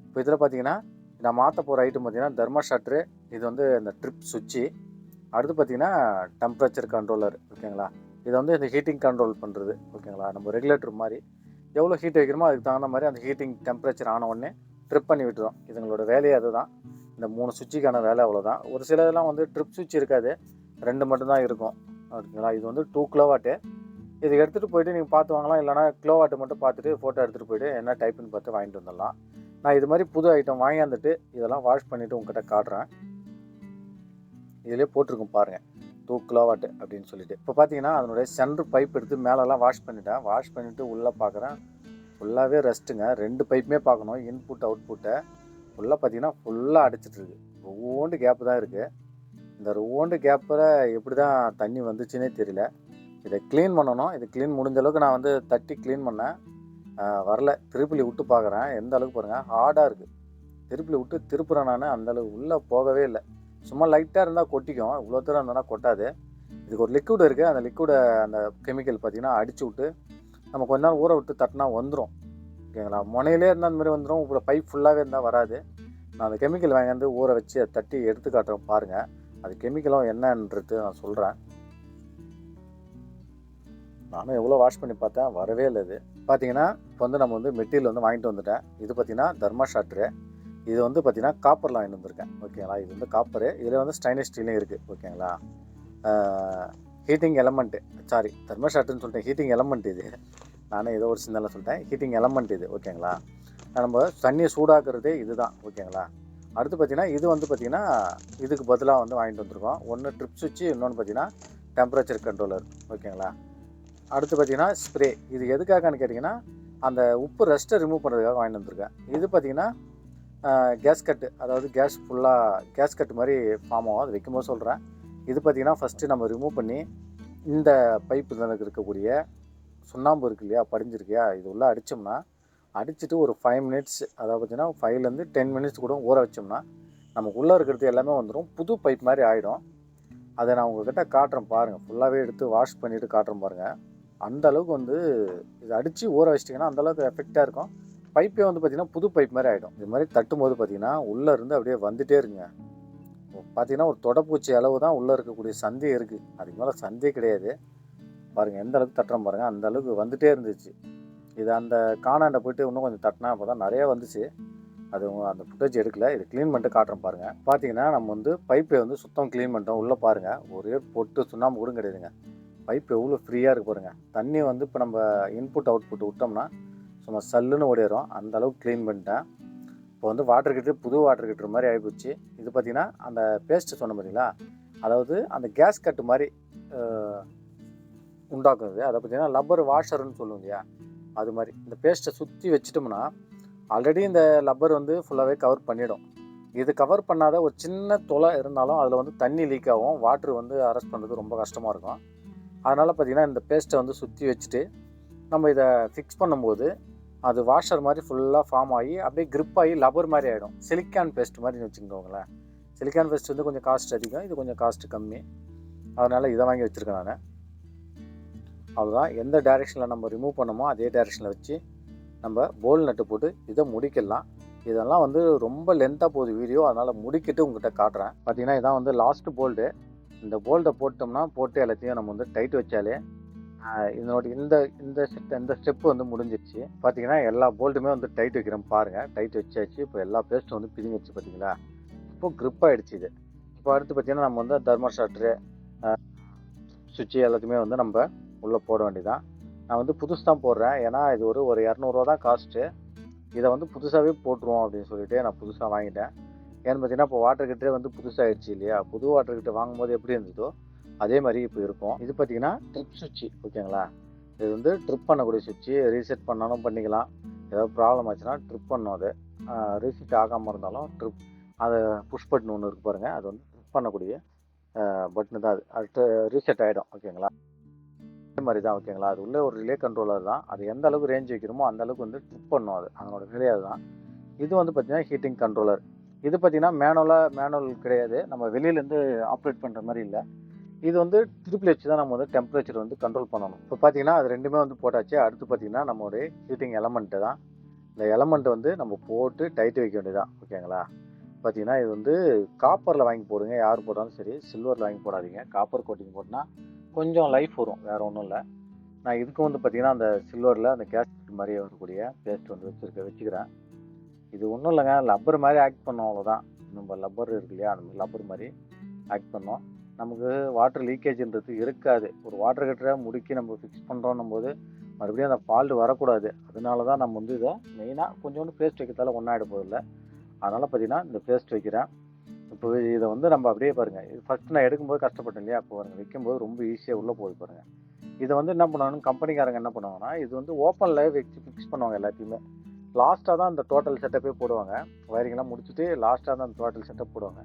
இப்போ இதில் பார்த்திங்கன்னா நான் மாற்ற போகிற ஐட்டம் பார்த்திங்கன்னா தெர்மோஸ்டாட்ரு. இது வந்து இந்த ட்ரிப் சுவிட்சு. அடுத்து பார்த்திங்கன்னா டெம்பரேச்சர் கண்ட்ரோலர். ஓகேங்களா? இதை வந்து இந்த ஹீட்டிங் கண்ட்ரோல் பண்ணுறது. ஓகேங்களா? நம்ம ரெகுலேட்டர் மாதிரி எவ்வளோ ஹீட் வைக்கிறோமோ அதுக்கு தகுந்த மாதிரி அந்த ஹீட்டிங் டெம்பரேச்சர் ஆன உடனே ட்ரிப் பண்ணி விட்டுரும். இதுங்களோட வேலையே அதுதான். இந்த 3 சுவிட்சுக்கான வேலை அவ்வளோதான். ஒரு சில இதெல்லாம் வந்து ட்ரிப் சுவிட்ச் இருக்காது. 2 மட்டும் தான் இருக்கும் ஓகேங்களா. இது வந்து 2 கிலோவாட்டு. இது எடுத்துகிட்டு போயிட்டு நீங்கள் பார்த்து வாங்கலாம், இல்லைனா கிலோவாட்டு மட்டும் பார்த்துட்டு ஃபோட்டோ எடுத்துகிட்டு போயிட்டு என்ன டைப்புன்னு பார்த்து வாங்கிட்டு வந்துடலாம். நான் இது மாதிரி புது ஐட்டம் வாங்கியாந்துட்டு இதெல்லாம் வாஷ் பண்ணிவிட்டு உங்கள்கிட்ட காட்டுறேன். இதிலே போட்டிருக்கும் பாருங்கள் 2 கிலோவாட்டு அப்படின்னு சொல்லிட்டு. இப்போ பார்த்தீங்கன்னா அதனுடைய சென்ட்ரு பைப் எடுத்து மேலெல்லாம் வாஷ் பண்ணிட்டேன். வாஷ் பண்ணிவிட்டு உள்ளே பார்க்குறேன், ஃபுல்லாகவே ரெஸ்ட்டுங்க. 2 பைப்புமே பார்க்கணும், இன்புட் அவுட்புட்டை. ஃபுல்லாக பார்த்தீங்கன்னா ஃபுல்லாக அடிச்சிட்ருக்கு. ஒவ்வொன்று கேப்பு தான் இருக்குது. இந்த ஒவ்வொன்று கேப்பில் எப்படி தான் தண்ணி வந்துச்சுன்னே தெரியல. இதை க்ளீன் பண்ணணும். இது க்ளீன் முடிஞ்ச அளவுக்கு நான் வந்து தட்டி க்ளீன் பண்ணேன், வரல. திருப்பலி விட்டு பார்க்குறேன், எந்த அளவுக்கு பாருங்கள் ஹார்டாக இருக்குது. திருப்பலி விட்டு திருப்புறேன் நான், அந்தளவுக்கு உள்ளே போகவே இல்லை. சும்மா லைட்டாக இருந்தால் கொட்டிக்கும், இவ்வளோ தூரம் இருந்தோன்னா கொட்டாது. இதுக்கு ஒரு லிக்விட் இருக்குது, அந்த லிக்விடை அந்த கெமிக்கல் பார்த்திங்கன்னா அடிச்சு விட்டு நம்ம கொஞ்ச நேரம் ஊற விட்டு தட்டினா வந்துடும் ஓகேங்களா. முனையிலே இருந்தால் அந்த மாதிரி வந்துடும். இப்போ பைப் ஃபுல்லாகவே இருந்தால் வராது. நான் அந்த கெமிக்கல் வாங்கி வந்து ஊற வச்சு அதை தட்டி எடுத்து காட்டுறேன் பாருங்கள். அது கெமிக்கலும் என்னன்றது நான் சொல்கிறேன். நானும் எவ்வளோ வாஷ் பண்ணி பார்த்தேன், வரவே இல்லை. இது பார்த்தீங்கன்னா இப்போ வந்து நம்ம வந்து மெட்டீரியல் வந்து வாங்கிட்டு வந்துட்டேன். இது பார்த்திங்கன்னா தர்மாஸ்டாட்ரு. இது வந்து பார்த்திங்கன்னா காப்பரில் வாங்கிட்டு வந்திருக்கேன் ஓகேங்களா. இது வந்து காப்பரு, இதில் வந்து ஸ்டைன்லெஸ் ஸ்டீலும் இருக்குது ஓகேங்களா. ஹீட்டிங் எலமெண்ட்டு, சாரி தர்மாஸ்டாட்னு சொல்லிட்டேன், ஹீட்டிங் எலமெண்ட் இது. நானே ஏதோ ஒரு சின்னதாக சொல்லிட்டேன், ஹீட்டிங் எலமெண்ட் இது ஓகேங்களா. நம்ம தண்ணியை சூடாக்குறதே இது தான் ஓகேங்களா. அடுத்து பார்த்திங்கன்னா இது வந்து பார்த்திங்கன்னா இதுக்கு பதிலாக வந்து வாங்கிட்டு வந்திருக்கோம். ஒன்று ட்ரிப் சுவிட்சு, இன்னொன்று பார்த்திங்கன்னா டெம்பரேச்சர் கண்ட்ரோலர் ஓகேங்களா. அடுத்து பார்த்திங்கன்னா ஸ்ப்ரே. இது எதுக்காகன்னு கேட்டிங்கன்னா அந்த உப்பு ரெஸ்ட்டை ரிமூவ் பண்ணுறதுக்காக வாங்கிட்டு வந்திருக்கேன். இது பார்த்திங்கன்னா கேஸ் கட்டு, அதாவது கேஸ் ஃபுல்லாக கேஸ் கட்டு மாதிரி ஃபார்ம் ஆகும், அது வைக்கும்போது சொல்கிறேன். இது பார்த்திங்கன்னா ஃபஸ்ட்டு நம்ம ரிமூவ் பண்ணி இந்த பைப்பு எனக்கு இருக்கக்கூடிய சுண்ணாம்பு இருக்கு இல்லையா, படிஞ்சிருக்கியா, இது உள்ளே அடித்தோம்னா, அடிச்சுட்டு ஒரு 5 மினிட்ஸ், அதாவது பார்த்திங்கன்னா 5லேருந்து 10 மினிட்ஸ் கூட ஊற வச்சோம்னா நமக்கு உள்ளே இருக்கிறது எல்லாமே வந்துடும், புது பைப் மாதிரி ஆகிடும். அதை நான் உங்கள்கிட்ட காட்டுறேன் பாருங்கள். ஃபுல்லாகவே எடுத்து வாஷ் பண்ணிவிட்டு காட்டுறேன் பாருங்கள். அந்த அளவுக்கு வந்து இது அடித்து ஊற வச்சிட்டிங்கன்னா அந்தளவுக்கு எஃபெக்டாக இருக்கும். பைப்பே வந்து பார்த்திங்கன்னா புது பைப் மாதிரி ஆகிடும். இது மாதிரி தட்டும்போது பார்த்திங்கன்னா உள்ளே இருந்து அப்படியே வந்துகிட்டே இருங்க. பார்த்திங்கன்னா ஒரு தொடப்பூச்சி அளவு தான் உள்ளே இருக்கக்கூடிய சந்தே இருக்குது, அதுக்கு மேலே சந்தே கிடையாது. பாருங்கள் எந்த அளவுக்கு தட்டுறோம் பாருங்கள், அந்த அளவுக்கு வந்துகிட்டே இருந்துச்சு. இது அந்த காணாண்டை போய்ட்டு இன்னும் கொஞ்சம் தட்டினா அப்போ தான் நிறையா வந்துச்சு. அது அந்த ஃபுட்டேஜ் எடுக்கல. இது க்ளீன் பண்ணிட்டு காட்டுறேன் பாருங்கள். பார்த்தீங்கன்னா நம்ம வந்து பைப்பை வந்து சுத்தம் க்ளீன் பண்ணிட்டோம். உள்ளே பாருங்கள் ஒரே பொட்டு சுண்ணாம்பு கூட கிடையாதுங்க. பைப் எவ்வளோ ஃப்ரீயாக இருக்குது பாருங்கள். தண்ணி வந்து இப்போ நம்ம இன்புட் அவுட்புட் விட்டோம்னா சும்மா சல்லுன்னு ஓடிடும், அந்த அளவுக்கு க்ளீன் பண்ணிட்டேன். இப்போ வந்து வாட்டர் ஹீட்டர் புது வாட்டர் ஹீட்டர் மாதிரி ஆகிப்போச்சு. இது பார்த்திங்கன்னா அந்த பேஸ்ட்டு சொன்ன பார்த்தீங்களா, அதாவது அந்த கேஸ் கட்டு மாதிரி உண்டாக்குது. அதை பார்த்திங்கன்னா லப்பர் வாஷர்னு சொல்லுவோம் இல்லையா, அது மாதிரி இந்த பேஸ்ட்டை சுற்றி வச்சிட்டோம்னா ஆல்ரெடி இந்த லப்பர் வந்து ஃபுல்லாகவே கவர் பண்ணிவிடும். இது கவர் பண்ணாத ஒரு சின்ன துளை இருந்தாலும் அதில் வந்து தண்ணி லீக் ஆகும், வாட்ரு வந்து அரெஸ்ட் பண்ணுறது ரொம்ப கஷ்டமாக இருக்கும். அதனால் பார்த்திங்கன்னா இந்த பேஸ்ட்டை வந்து சுற்றி வச்சுட்டு நம்ம இதை ஃபிக்ஸ் பண்ணும்போது அது வாஷர் மாதிரி ஃபுல்லாக ஃபார்ம் ஆகி அப்படியே க்ரிப் ஆகி லப்பர் மாதிரி ஆகிடும். சிலிக்கான் பேஸ்ட் மாதிரி வச்சுக்கோங்களேன். சிலிக்கான் பேஸ்ட் வந்து கொஞ்சம் காஸ்ட் அதிகம், இது கொஞ்சம் காஸ்ட்டு கம்மி. அதனால் இதை வாங்கி வச்சுருக்கேன் நான். அவ்வளோதான். எந்த டைரெக்ஷனில் நம்ம ரிமூவ் பண்ணமோ அதே டைரெக்ஷனில் வச்சு நம்ம போல் நட்டு போட்டு இதை முடிக்கலாம். இதெல்லாம் வந்து ரொம்ப லென்த்தாக போகுது வீடியோ, அதனால் முடிக்கிட்டு உங்கள்கிட்ட காட்டுறேன். பார்த்திங்கன்னா இதான் வந்து லாஸ்ட்டு போல்டு. இந்த போல்ட்டை போட்டோம்னா போட்டு எல்லாத்தையும் நம்ம வந்து டைட் வச்சாலே இதனோட இந்த ஸ்டெப்பு வந்து முடிஞ்சிடுச்சு. பார்த்தீங்கன்னா எல்லா போல்ட்டுமே வந்து டைட் வைக்கிறேன் பாருங்கள். டைட் வச்சாச்சு. இப்போ எல்லா பேஸ்ட்டும் வந்து பிரிஞ்சிடுச்சு பார்த்தீங்களா. இப்போ க்ரிப் ஆகிடுச்சு இது. இப்போ அடுத்து பார்த்திங்கன்னா நம்ம வந்து தர்மோஸ்டாட்ரு சுவிட்சு எல்லாத்தையுமே வந்து நம்ம உள்ளே போட வேண்டியதான். நான் வந்து புதுசு தான் போடுறேன், ஏன்னா இது ஒரு 200 தான் காஸ்ட்டு. இதை வந்து புதுசாகவே போட்டுருவோம் அப்படின்னு சொல்லிட்டு நான் புதுசாக வாங்கிட்டேன். ஏன்னு பார்த்தீங்கன்னா இப்போ வாட்டர் ஹீட்டரே வந்து புதுசாகிடுச்சு இல்லையா. புது வாட்டர் ஹீட்டர் வாங்கும்போது எப்படி இருந்ததோ அதே மாதிரி இப்போ இருக்கும். இது பார்த்திங்கன்னா ட்ரிப் சுவிட்சு ஓகேங்களா. இது வந்து ட்ரிப் பண்ணக்கூடிய சுவிட்சு. ரீசெட் பண்ணாலும் பண்ணிக்கலாம். ஏதாவது ப்ராப்ளம் ஆச்சுன்னா ட்ரிப் பண்ணும். அது ரீசெட் ஆகாமல் இருந்தாலும் ட்ரிப், அதை புஷ் பட்டன் ஒன்று இருக்குது பாருங்கள், அது வந்து ட்ரிப் பண்ணக்கூடிய பட்டனு தான். அது ரீசெட் ஆகிடும் ஓகேங்களா. அதே மாதிரி தான் ஓகேங்களா. அது உள்ள ஒரு ரிலே கண்ட்ரோலர் தான். அது எந்த அளவுக்கு ரேஞ்ச் வைக்கிறோமோ அந்த அளவுக்கு வந்து ட்ரிப் பண்ணும். அது அதனோட ரிலே அதுதான். இது வந்து பார்த்திங்கன்னா ஹீட்டிங் கண்ட்ரோலர். இது பார்த்திங்கன்னா மேனுவல் கிடையாது, நம்ம வெளியிலேருந்து ஆப்ரேட் பண்ணுற மாதிரி இல்லை. இது வந்து திருப்பி வச்சு தான் நம்ம வந்து டெம்பரேச்சர் வந்து கண்ட்ரோல் பண்ணணும். இப்போ பார்த்திங்கன்னா அது ரெண்டுமே வந்து போட்டாச்சு. அடுத்து பார்த்திங்கன்னா நம்மளுடைய ஹீட்டிங் எலமெண்ட்டு தான். இந்த எலமெண்ட்டை வந்து நம்ம போட்டு டைட் வைக்க வேண்டியதான் ஓகேங்களா. பார்த்திங்கன்னா இது வந்து காப்பரில் வாங்கி போடுங்க, யார் போட்டாலும் சரி. சில்வரில் வாங்கி போடாதீங்க. காப்பர் கோட்டிங் போட்டினா கொஞ்சம் லைஃப் வரும், வேறு ஒன்றும் இல்லை. நான் இதுக்கு வந்து பார்த்திங்கன்னா அந்த சில்வரில் அந்த கேஸ் மாதிரியே வரக்கூடிய பேஸ்ட் வந்து வச்சுக்கிறேன். இது ஒன்றும் இல்லைங்க, லப்பர் மாதிரி ஆக்ட் பண்ணோம், அவ்வளோதான். நம்ம லப்பர் இருக்கு இல்லையா, அந்த லப்பர் மாதிரி ஆக்ட் பண்ணோம். நமக்கு வாட்டர் லீக்கேஜ்ன்றது இருக்காது. ஒரு வாட்டர் ஹீட்டரை முடுக்கி நம்ம ஃபிக்ஸ் பண்ணுறோன்னும் போது மறுபடியும் அந்த ஃபால்ட் வரக்கூடாது. அதனால தான் நம்ம வந்து இதை மெயினாக கொஞ்சோண்டு பேஸ்ட் வைக்கிறதால ஒன்றும் ஆகிட போதில்லை. அதனால் பார்த்தீங்கன்னா இந்த பேஸ்ட் வைக்கிறேன். இப்போ இதை வந்து நம்ம அப்படியே பாருங்கள், இது ஃபஸ்ட்டு நான் எடுக்கும்போது கஷ்டப்பட்டேன் இல்லையா, அப்போ பாருங்கள் வைக்கும்போது ரொம்ப ஈஸியாக உள்ளே போகுது பாருங்கள். இதை வந்து என்ன பண்ணுவாங்கன்னு கம்பெனிக்காரங்க என்ன பண்ணுவாங்கன்னா, இது வந்து ஓப்பனில் வச்சு ஃபிக்ஸ் பண்ணுவாங்க எல்லாத்தையுமே. லாஸ்ட்டாக தான் அந்த டோட்டல் செட்டப்பே போடுவாங்க. வயரிங்லாம் முடிச்சுட்டு லாஸ்ட்டாக தான் அந்த டோட்டல் செட்டப் போடுவாங்க.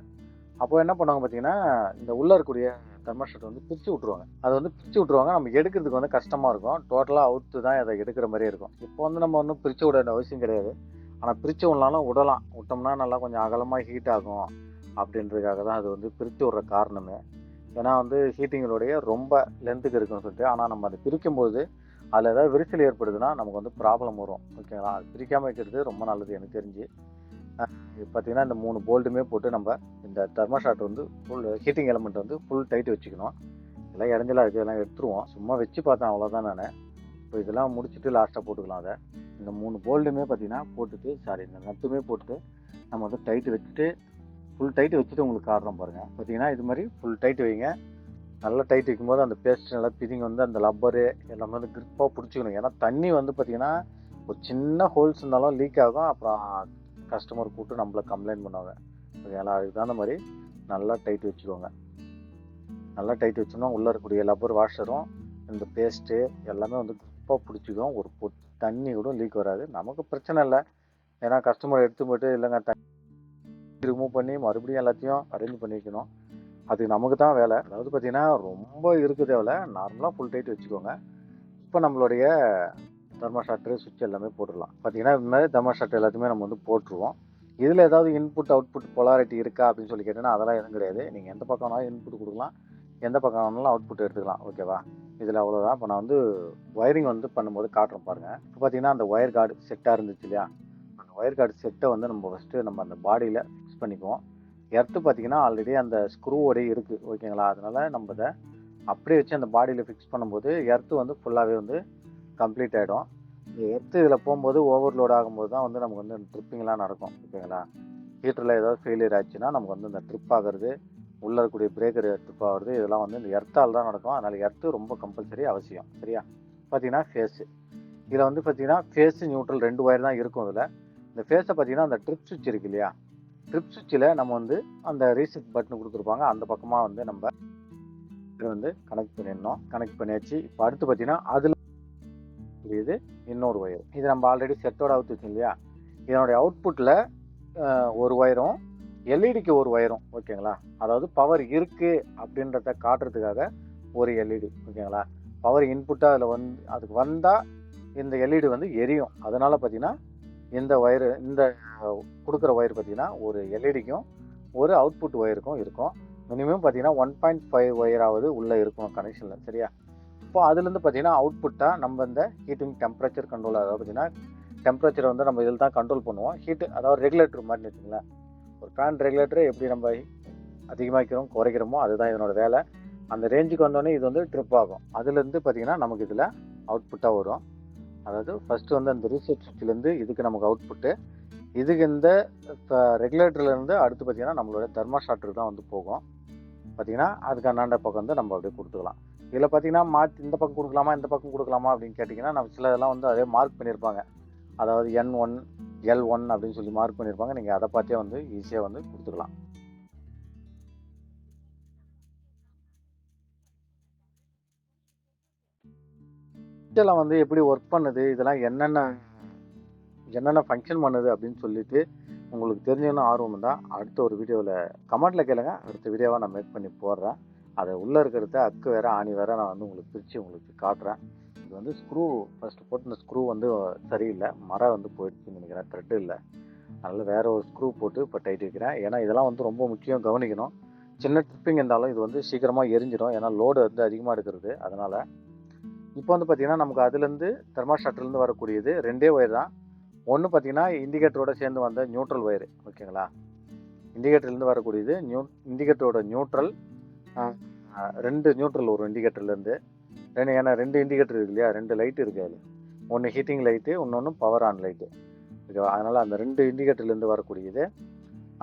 அப்போ என்ன பண்ணுவாங்க பார்த்தீங்கன்னா, இந்த உள்ளே இருக்கக்கூடிய தெர்மோஸ்டாட் வந்து பிரித்து விட்ருவாங்க. அது வந்து பிரித்து விட்ருவாங்க. நம்ம எடுக்கிறதுக்கு வந்து கஷ்டமாக இருக்கும். டோட்டலாக அவுத்து தான் அதை எடுக்கிற மாதிரியே இருக்கும். இப்போ வந்து நம்ம ஒன்றும் பிரித்து விட வேண்டிய அவசியம் கிடையாது. ஆனால் பிரித்து விடலாலும் விடலாம். விட்டோம்னா நல்லா கொஞ்சம் அகலமாக ஹீட் ஆகும் அப்படின்றதுக்காக தான் அது வந்து பிரித்து விட்ற காரணமே. ஏன்னா வந்து ஹீட்டிங்களுடைய ரொம்ப லென்த்துக்கு இருக்குன்னு சொல்லிட்டு. ஆனால் நம்ம அதை பிரிக்கும்போது அதில் ஏதாவது விரிசல் ஏற்படுதுன்னா நமக்கு வந்து ப்ராப்ளம் வரும். ஓகேங்களா? அது பிரிக்காமல் வைக்கிறது ரொம்ப நல்லது எனக்கு தெரிஞ்சு. பார்த்தீங்கன்னா இந்த 3 போல்ட்டுமே போட்டு நம்ம இந்த தெர்மோஸ்டாட் வந்து ஃபுல் ஹீட்டிங் எலமெண்ட் வந்து ஃபுல் டைட் வச்சுக்கணும். இதெல்லாம் இடைஞ்சலாக இருக்குது, இதெல்லாம் எடுத்துருவோம். சும்மா வச்சு பார்த்தேன், அவ்வளோதான் நான். இப்போ இதெல்லாம் முடிச்சுட்டு லாஸ்ட்டாக போட்டுக்கலாம் அதை. இந்த 3 போல்ட்டுமே பார்த்தீங்கன்னா போட்டுட்டு, இந்த நட்டுமே போட்டு நம்ம வந்து டைட்டு வச்சுட்டு ஃபுல் டைட்டு வச்சுட்டு உங்களுக்கு காட்டுறோம் பாருங்கள். பார்த்தீங்கன்னா இது மாதிரி ஃபுல் டைட்டு வைங்க. நல்லா டைட் வைக்கும்போது அந்த பேஸ்ட் நல்லா பிதிங்க வந்து அந்த லப்பரு எல்லாமே வந்து கிரிப்பாக பிடிச்சிக்கணும். ஏன்னா தண்ணி வந்து பார்த்தீங்கன்னா ஒரு சின்ன ஹோல்ஸ் இருந்தாலும் லீக் ஆகும். அப்புறம் கஸ்டமர் கூப்பிட்டு நம்மளை கம்ப்ளைண்ட் பண்ணுவாங்க. ஓகேங்களா? அதுக்கு தகுந்த மாதிரி நல்லா டைட் வச்சுக்கோங்க. நல்லா டைட் வச்சோம்னா உள்ளே இருக்கக்கூடிய லப்பர் வாஷரும் இந்த பேஸ்ட்டு எல்லாமே வந்து கிரிப்பாக பிடிச்சிக்கும். ஒரு பொட்டு தண்ணி கூட லீக் வராது. நமக்கு பிரச்சனை இல்லை. ஏன்னா கஸ்டமர் எடுத்து போய்ட்டு இல்லைங்க தண்ணி ரிமூவ் பண்ணி மறுபடியும் எல்லாத்தையும் அரேஞ்ச் பண்ணி வைக்கணும். அதுக்கு நமக்கு தான் வேலை. அதாவது பார்த்தீங்கன்னா ரொம்ப இருக்குது தேவை. நார்மலாக ஃபுல் டைட் வச்சுக்கோங்க. இப்போ நம்மளுடைய தெர்மோஸ்டாட்டு சுவிட்ச் எல்லாமே போட்டுடலாம். பார்த்தீங்கன்னா இது மாதிரி தெர்மோஸ்டாட் எல்லாத்தையுமே நம்ம வந்து போட்டுருவோம். இதில் ஏதாவது இன்புட் அவுட்புட் பொலாரிட்டி இருக்கா அப்படின்னு சொல்லி கேட்டீங்கன்னா அதெல்லாம் எதுவும் கிடையாது. நீங்கள் எந்த பக்கம் வேணாலும் இன்புட் கொடுக்கலாம், எந்த பக்கம் வேணாலும் அவுட்புட் எடுத்துக்கலாம். ஓகேவா? இதில் அவ்வளோதான். இப்போ நான் வந்து ஒயரிங் வந்து பண்ணும்போது காட்டுறேன் பாருங்கள். இப்போ பார்த்தீங்கன்னா அந்த ஒயர் கார்டு செட்டாக இருந்துச்சு இல்லையா, அந்த ஒயர் கார்டு செட்டை வந்து நம்ம ஃபஸ்ட்டு நம்ம அந்த பாடியில் ஃபிக்ஸ் பண்ணிக்குவோம். எர்த்து பார்த்தீங்கன்னா ஆல்ரெடி அந்த ஸ்க்ரூவோடய இருக்குது. ஓகேங்களா? அதனால் நம்ம இதை அப்படியே வச்சு அந்த பாடியில் ஃபிக்ஸ் பண்ணும்போது எர்த்து வந்து ஃபுல்லாகவே வந்து கம்ப்ளீட் ஆகிடும். இந்த எர்த்து இதில் போகும்போது ஓவர்லோட் ஆகும்போது தான் வந்து நமக்கு வந்து ட்ரிப்பிங்லாம் நடக்கும். ஓகேங்களா? ஹீட்டரில் ஏதாவது ஃபெயிலியர் ஆச்சுன்னா நமக்கு வந்து இந்த ட்ரிப் ஆகிறது, உள்ளே இருக்கக்கூடிய பிரேக்கர் ட்ரிப் ஆகிறது, இதெல்லாம் வந்து இந்த எர்த்தால் தான் நடக்கும். அதனால் எர்த்து ரொம்ப கம்பல்சரி அவசியம். சரியா? பார்த்தீங்கன்னா ஃபேஸு இதில் வந்து பார்த்தீங்கன்னா ஃபேஸு நியூட்ரல் 2 ஒயர் தான் இருக்கும். இதில் இந்த ஃபேஸை பார்த்தீங்கன்னா அந்த ட்ரிப் சுவிட்ச் இருக்கு இல்லையா, ட்ரிப் சுவிட்சில் நம்ம வந்து அந்த ரீசெட் பட்டன் கொடுத்துருப்பாங்க. அந்த பக்கமாக வந்து நம்ம இதை வந்து கனெக்ட் பண்ணிடணும். கனெக்ட் பண்ணியாச்சு. இப்போ அடுத்து பார்த்தீங்கன்னா அதில் இது இன்னொரு ஒயர். இது நம்ம ஆல்ரெடி செட்டோட அவுட் வச்சோம் இல்லையா, இதனுடைய அவுட்புட்டில் ஒரு ஒயரும் எல்இடிக்கு ஒரு ஒயரும். ஓகேங்களா? அதாவது பவர் இருக்குது அப்படின்றத காட்டுறதுக்காக ஒரு எல்இடி. ஓகேங்களா? பவர் இன்புட்டாக அதில் வந்து அதுக்கு வந்தால் இந்த எல்இடி வந்து எரியும். அதனால் பார்த்தீங்கன்னா இந்த ஒயரு இந்த கொடுக்குற ஒயர் பார்த்தீங்கன்னா ஒரு எல்இடிக்கும் ஒரு அவுட்புட் ஒயருக்கும் இருக்கும். மினிமம் பார்த்தீங்கன்னா 1.5 ஒயராவது உள்ளே இருக்கும் கனெக்ஷனில். சரியா? இப்போ அதுலேருந்து பார்த்தீங்கன்னா அவுட்புட்டாக நம்ம இந்த ஹீட்டிங் டெம்பரேச்சர் கண்ட்ரோல், அதாவது பார்த்தீங்கன்னா டெம்பரேச்சரை வந்து நம்ம இதில் தான் கண்ட்ரோல் பண்ணுவோம். ஹீட்டு அதாவது ரெகுலேட்டர் மாதிரி வச்சுங்களேன். ஒரு ஃபேன் ரெகுலேட்டரை எப்படி நம்ம அதிகமாக்கிறோம் குறைக்கிறோமோ அதுதான் இதனோட வேலை. அந்த ரேஞ்சுக்கு வந்தோடனே இது வந்து ட்ரிப் ஆகும். அதுலேருந்து பார்த்தீங்கன்னா நமக்கு இதில் அவுட்புட்டாக வரும். அதாவது ஃபஸ்ட்டு வந்து அந்த ரீசெட் சுவிட்சிலேருந்து இதுக்கு நமக்கு அவுட்புட்டு, இதுக்கு இந்த ரெகுலேட்டர்லேருந்து அடுத்து பார்த்தீங்கன்னா நம்மளோட தெர்மோஸ்டாட்டுக்கு தான் வந்து போகும். பார்த்தீங்கன்னா அதுக்கு அண்ணாண்ட பக்கம் வந்து நம்ம அப்படியே கொடுத்துக்கலாம். இதில் பார்த்தீங்கன்னா மாற்றி இந்த பக்கம் கொடுக்கலாமா இந்த பக்கம் கொடுக்கலாமா அப்படின்னு கேட்டிங்கன்னா நம்ம சில இதெல்லாம் வந்து அதே மார்க் பண்ணியிருப்பாங்க. அதாவது N1 L1 அப்படின்னு சொல்லி மார்க் பண்ணியிருப்பாங்க. நீங்கள் அதை பார்த்தே வந்து ஈஸியாக வந்து கொடுத்துக்கலாம். இதெல்லாம் வந்து எப்படி ஒர்க் பண்ணுது, இதெல்லாம் என்னென்ன ஃபங்க்ஷன் பண்ணுது அப்படின்னு சொல்லிட்டு உங்களுக்கு தெரிஞ்சதுன்னு ஆர்வம் இருந்தால் அடுத்த ஒரு வீடியோவில் கமெண்ட்டில் கேளுங்க. அடுத்த வீடியோவாக நான் மேக் பண்ணி போடுறேன். அதை உள்ளே இருக்கிறத அக்கு வேறு ஆணி வேறு நான் வந்து உங்களுக்கு பிரித்து உங்களுக்கு காட்டுறேன். இது வந்து ஸ்க்ரூ ஃபஸ்ட்டு போட்டு இந்த ஸ்க்ரூ வந்து சரியில்லை, மரம் வந்து போயிடுச்சுன்னு நினைக்கிறேன், த்ரெட்டு இல்லை. அதனால் வேறு ஒரு ஸ்க்ரூ போட்டு இப்போ டைட் வைக்கிறேன். ஏன்னா இதெல்லாம் வந்து ரொம்ப முக்கியம், கவனிக்கணும். சின்ன ட்ரிப்பிங் இருந்தாலும் இது வந்து சீக்கிரமாக எரிஞ்சிடும். ஏன்னா லோடு வந்து அதிகமாக எடுக்கிறது. அதனால் இப்போ வந்து பார்த்திங்கன்னா நமக்கு அதுலேருந்து தெர்மோஸ்டாட்லேருந்து வரக்கூடியது 2 ஒயர் தான். ஒன்று பார்த்திங்கன்னா இண்டிகேட்டரோட சேர்ந்து வந்த நியூட்ரல் ஒயரு. ஓகேங்களா? இண்டிகேட்டர்லேருந்து வரக்கூடியது இண்டிகேட்டரோட நியூட்ரல். 2 நியூட்ரல் வரும் இண்டிகேட்டர்லேருந்து. ஏன்னா 2 இண்டிகேட்டர் இருக்கு இல்லையா, 2 லைட் இருக்குது அதில். ஒன்று ஹீட்டிங் லைட்டு, இன்னொன்று பவர் ஆன் லைட்டு. ஓகேவா? அதனால் அந்த 2 இண்டிகேட்டர்லேருந்து வரக்கூடியது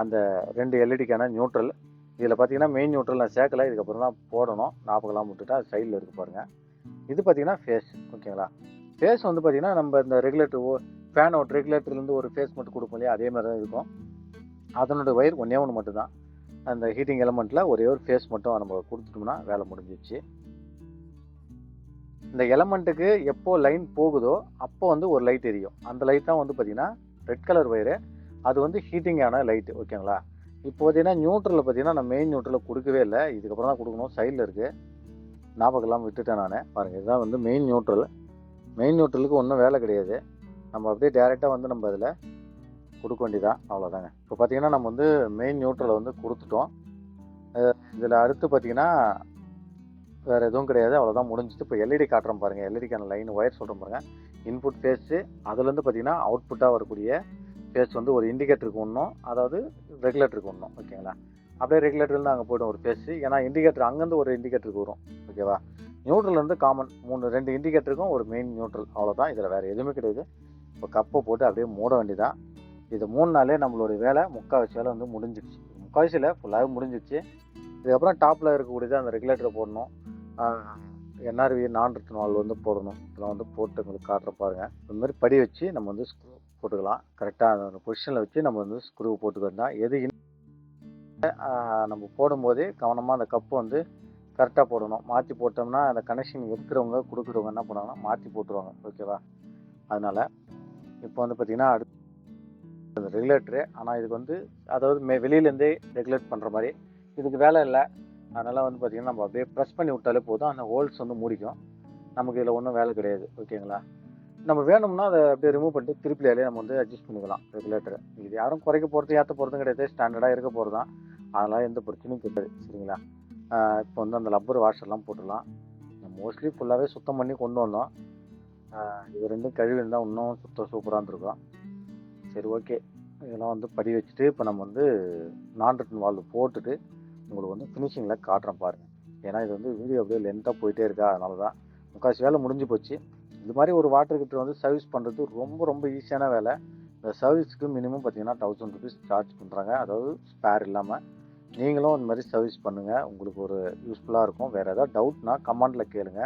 அந்த 2 எல்இடிக்கான நியூட்ரல். இதில் பார்த்தீங்கன்னா மெயின் நியூட்ரல் நான் சேர்க்கலை, இதுக்கப்புறம் தான் போடணும். 40 கிராம் விட்டுட்டா அது சைடில் இருக்குது பாருங்கள். இது பார்த்தீங்கன்னா ஃபேஸ், ஓகேங்களா. ஃபேஸ் வந்து பார்த்தீங்கன்னா நம்ம இந்த ரெகுலேட்டர் ஃபேன் அவுட் ரெகுலேட்டர்லேருந்து ஒரு ஃபேஸ் மட்டும் கொடுப்போம் இல்லையா, அதே மாதிரி தான் இருக்கும். அதனோட ஒயர் ஒன்றே ஒன்று மட்டும் தான். அந்த ஹீட்டிங் எலமெண்ட்டில் ஒரே ஒரு ஃபேஸ் மட்டும் நம்ம கொடுத்துட்டோம்னா வேலை முடிஞ்சிச்சு. இந்த எலமெண்ட்டுக்கு எப்போ லைன் போகுதோ அப்போ வந்து ஒரு லைட் எரியும். அந்த லைட் தான் வந்து பார்த்தீங்கன்னா ரெட் கலர் ஒயரு. அது வந்து ஹீட்டிங்கான லைட்டு, ஓகேங்களா. இப்போ பார்த்தீங்கன்னா நியூட்ரலில் பார்த்தீங்கன்னா நான் மெயின் நியூட்ரலில் கொடுக்கவே இல்லை, இதுக்கப்புறம் தான் கொடுக்கணும். சைடில் இருக்குது, 40 கிராம் விட்டுட்டேன் நான். பாருங்கள், இதுதான் வந்து மெயின் நியூட்ரல். மெயின் நியூட்ரலுக்கு ஒன்றும் வேலை கிடையாது. நம்ம அப்படியே டேரெக்டாக வந்து நம்ம அதில் கொடுக்க வேண்டியதான், அவ்வளோதாங்க. இப்போ பார்த்தீங்கன்னா நம்ம வந்து மெயின் நியூட்ரலை வந்து கொடுத்துட்டோம். இதில் அடுத்து பார்த்தீங்கன்னா வேறு எதுவும் கிடையாது, அவ்வளோதான் முடிஞ்சிட்டு. இப்போ எல்இடி காட்டுறோம் பாருங்கள், எல்இடிக்கான லைன் ஒயர் சொல்கிறோம் பாருங்கள். இன்புட் ஃபேஸு, அதுலேருந்து பார்த்தீங்கன்னா அவுட்புட்டாக வரக்கூடிய ஃபேஸ் வந்து ஒரு இண்டிகேட்டருக்கு ஒன்றும், அதாவது ரெகுலேட்டருக்கு ஒன்றும், ஓகேங்களா. அப்படியே ரெகுலேட்டர்லேருந்து அங்கே போய்டும் ஒரு ஃபேஸு, ஏன்னா இண்டிகேட்டர் அங்கேருந்து ஒரு இண்டிகேட்டருக்கு வரும், ஓகேவா. நியூட்ரல் காமன் 2 இண்டிகேட்டருக்கும் ஒரு மெயின் நியூட்ரல், அவ்வளோதான். இதில் வேறு எதுவுமே கிடையாது. இப்போ கப்பை போட்டு அப்படியே மூட வேண்டியதான். இது 3 நாளே நம்மளுடைய வேலை முக்கால்வாசி வேலை வந்து முடிஞ்சிடுச்சு. முக்கால்வாசியில் ஃபுல்லாகவே முடிஞ்சிடுச்சு. இதுக்கப்புறம் டாப்பில் இருக்கக்கூடியது அந்த ரெகுலேட்டரை போடணும். என்ஆர்வி நான் ரிட்டன் வால்வு வந்து போடணும். இதெல்லாம் வந்து போட்டு உங்களுக்கு காட்டுற பாருங்கள். இந்த மாதிரி படி வச்சு நம்ம வந்து ஸ்க்ரூ போட்டுக்கலாம். கரெக்டாக அந்த பொசிஷனில் வச்சு நம்ம வந்து ஸ்க்ரூ போட்டுக்கிட்டோம். எது நம்ம போடும்போதே கவனமாக அந்த கப்பு வந்து கரெக்டாக போடணும். மாற்றி போட்டோம்னா அந்த கனெக்ஷன் எடுக்கிறவங்க கொடுக்குறவங்க என்ன பண்ணுவாங்கன்னா மாற்றி போட்டுருவாங்க, ஓகேவா. அதனால் இப்போ வந்து பார்த்திங்கன்னா அடுத்து அந்த ரெகுலேட்டரு, ஆனால் இதுக்கு வந்து அதாவது வெளியிலேருந்தே ரெகுலேட் பண்ணுற மாதிரி இதுக்கு வேலை இல்லை. அதனால் வந்து பார்த்திங்கன்னா நம்ம அப்படியே ப்ரெஸ் பண்ணி விட்டாலே போதும், அந்த ஹோல்ஸ் வந்து மூடிக்கும். நமக்கு இதில் ஒன்றும் வேலை கிடையாது, ஓகேங்களா. நம்ம வேணும்னா அதை அப்படியே ரிமூவ் பண்ணிட்டு திருப்பிலேயே நம்ம வந்து அட்ஜஸ்ட் பண்ணிக்கலாம் ரெகுலேட்டரை. இது யாரும் குறைக்க போகிறது ஏற்ற போகிறதும் கிடையாது, ஸ்டாண்டர்டாக இருக்க போகிறது தான். அதனால் எந்த பிரச்சனையும் கிடையாது, சரிங்களா. இப்போ வந்து அந்த லப்பர் வாஷர்லாம் போட்டுடலாம். மோஸ்ட்லி ஃபுல்லாகவே சுத்தம் பண்ணி கொண்டு வந்தோம். இது ரெண்டும் கழுவி இருந்தால் இன்னும் சூப்பராக இருந்திருக்கும். சரி, ஓகே. இதெல்லாம் வந்து படி வச்சுட்டு இப்போ நம்ம வந்து நான் ரிட்டன் வால்வு போட்டுட்டு உங்களுக்கு வந்து ஃபினிஷிங்கில் காட்டுறேன் பாருங்கள். ஏன்னா இது வந்து வீடியோ அப்படியே லென்த்தாக போயிட்டே இருக்கா, அதனால தான் முக்கால்வாசி வேலை முடிஞ்சு போச்சு. இது மாதிரி ஒரு வாட்டர் ஹீட்டர் வந்து சர்வீஸ் பண்ணுறது ரொம்ப ரொம்ப ஈஸியான வேலை. இந்த சர்வீஸுக்கு மினிமம் பார்த்தீங்கன்னா 1000 ருபீஸ் சார்ஜ் பண்ணுறாங்க, அதாவது ஸ்பேர் இல்லாமல். நீங்களும் இந்த மாதிரி சர்வீஸ் பண்ணுங்கள், உங்களுக்கு ஒரு யூஸ்ஃபுல்லாக இருக்கும். வேறு ஏதாவது டவுட்னா கமெண்டில் கேளுங்க.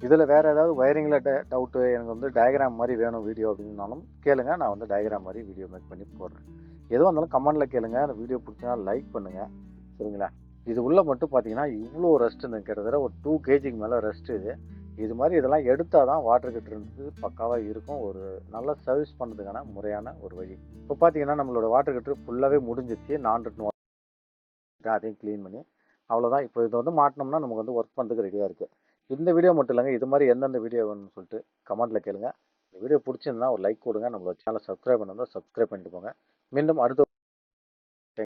இதில் வேறு ஏதாவது வயரிங்கில் டவுட்டு, எனக்கு வந்து டயக்ராம் மாதிரி வேணும் வீடியோ அப்படின்னாலும் கேளுங்க, நான் வந்து டயக்ராம் மாதிரி வீடியோ மேக் பண்ணி போடுறேன். எதுவும் இருந்தாலும் கமெண்டில் கேளுங்க. அந்த வீடியோ பிடிச்சினா லைக் பண்ணுங்கள், சரிங்களா. இது உள்ளே மட்டும் பார்த்தீங்கன்னா இவ்வளோ ரெஸ்ட் இந்த கிட்டத்தட்ட ஒரு 2 kgக்கு மேலே ரெஸ்ட். இது மாதிரி இதெல்லாம் எடுத்தால் தான் வாட்டர் ஹீட்டர் இருந்து பக்காவாக இருக்கும். ஒரு நல்ல சர்வீஸ் பண்ணுறதுக்கான முறையான ஒரு வழி. இப்போ பார்த்தீங்கன்னா நம்மளோட வாட்டர் ஹீட்டர் ஃபுல்லாகவே முடிஞ்சிச்சு. நான் ரிட்டன் அதையும் க்ளீன் பண்ணி அவ்வளோதான். இப்போ இதை வந்து மாட்டினோம்னா நமக்கு வந்து ஒர்க் பண்ணுறதுக்கு ரெடியாக இருக்குது. இந்த வீடியோ மட்டும் இல்லைங்க, இது மாதிரி எந்தெந்த வீடியோ வேணும்னு சொல்லிட்டு கமெண்ட்டில் கேளுங்க. இந்த வீடியோ பிடிச்சிருந்தா ஒரு லைக் கொடுங்க. நம்மளோட சேனலை சப்ஸ்கிரைப் பண்ணால் சப்ஸ்கிரைப் பண்ணிட்டு போங்க. மீண்டும் அடுத்த